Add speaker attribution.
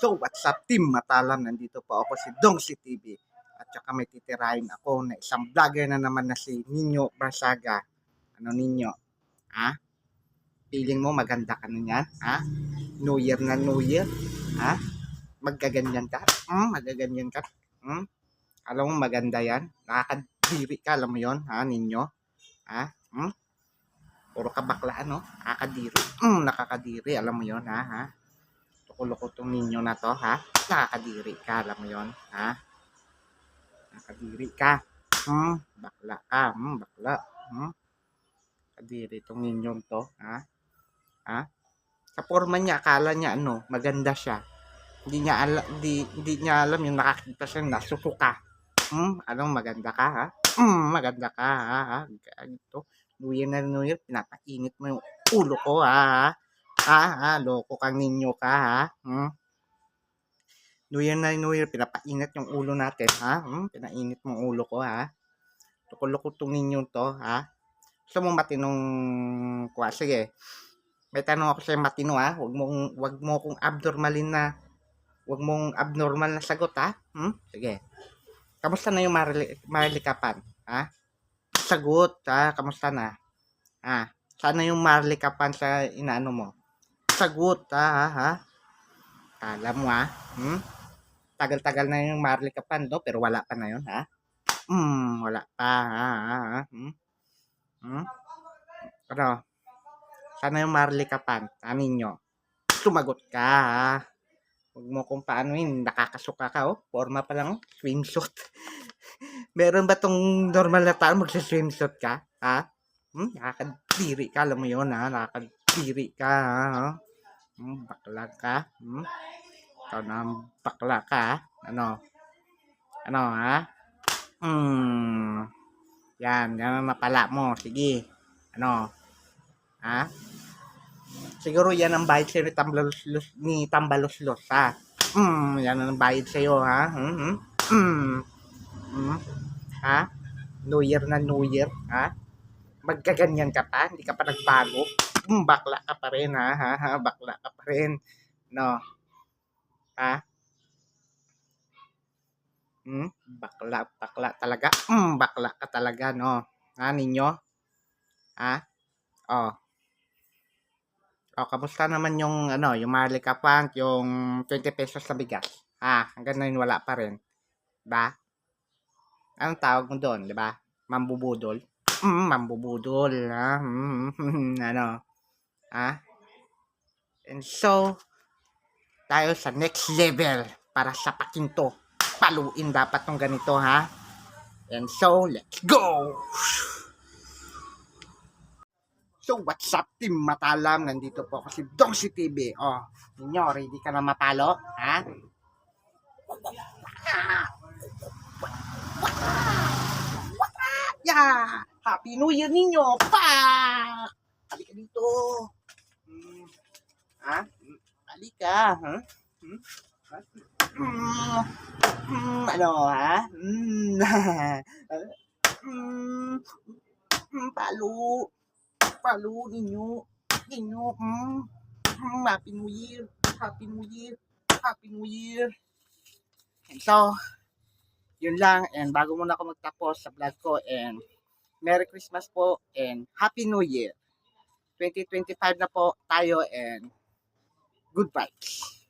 Speaker 1: So, what's up team Matalam? Nandito po ako si Dongsi TV. At saka may titirahin ako na isang vlogger na naman na si Nino Barsaga. Ano Nino? Ha? Feeling mo maganda ka na yan? Ha? New Year na New Year? Ha? Magkaganyan ka? Magaganyan ka? Alam mo maganda yan? Nakakadiri ka, alam mo yon, ha Nino? Ha? Puro ka bakla, no? Nakakadiri. Nakakadiri, alam mo yon, ha? Loko-loko tong ninyo na to, ha? Nakakadiri ka, alam mo yon, ha? Nakakadiri ka. Bakla ka, bakla. Kadiri tong ninyong to, ha? Ha? Sa forma niya, akala niya, ano, maganda siya. Hindi niya alam yung nakakita siya, nasusuka. Anong maganda ka, ha? Maganda ka, ha? Ganito. New Year na New Year, pinapainit mo yung ulo ko, ha? Loko kang ninyo ka, ha? New Year na New Year, pinapainit yung ulo natin, ha? Pinainit mong ulo ko, ha? Loko-loko tong ninyo to, ha? Gusto mo matinong kuha? Sige. May tanong ako sa'yo matino, ha? Wag mo kong wag mong abnormal na sagot, ha? Sige. Kamusta na yung marlikapan, ha? Sagot, ha? Kamusta na? Sana yung marlikapan sa inaano mo? Sagot, ha? Kala mo, ha? Tagal-tagal na yung marlikapan, no? Pero wala pa na yun, ha? Wala pa, ha? Ano? Sana yung marlikapan, ninyo? Sumagot ka, ha? Huwag mo kung paano yun, nakakasuka ka, oh. Forma pa lang, oh. Swimsuit. Meron ba tong normal na tao magsa-swimsuit ka? Ha? Nakakadiri ka, alam mo yun, ha? Nakakadiri ka, ha? Bakla ka? Ikaw na bakla ka, ha? Ano, ha? Yan ang napala mo. Sige. Ano? Ha? Siguro yan ang bayad sa'yo ni Tambaluslos, ha? Yan ang bayad sa'yo, ha? Ha? New Year na New Year, ha? Magkaganyan ka pa? Hindi ka pa nagbago? Bakla ka pa rin, ha? Bakla ka pa rin. No? Ha? Bakla talaga. Bakla ka talaga, no? Ha, ninyo? Ha? Oh. Kamusta naman yung ano, yung Marlica Punk, yung 20 pesos sa bigas? Hanggang ngayon wala pa rin. 'Di ba? Anong tawag mo doon, 'di ba? Mambubudol. Mambubudol, ha? Ano? Ha? And so, tayo sa next level para sa pakinto. Paluin dapat tong ganito, ha? And so, let's go! So, what's up team Matalam? Nandito po ako si Dongsi TV. Ninyo, ready ka na mapalo? Ha? Yeah! Happy New Year ninyo! Halika dito! Halika! Ano, ha? Palo! Palo ninyo! Happy New Year! Happy New Year! Happy New Year! And so, yun lang, and bago muna ako magtapos sa vlog ko, and Merry Christmas po, and Happy New Year. 2025 na po tayo, and good vibes.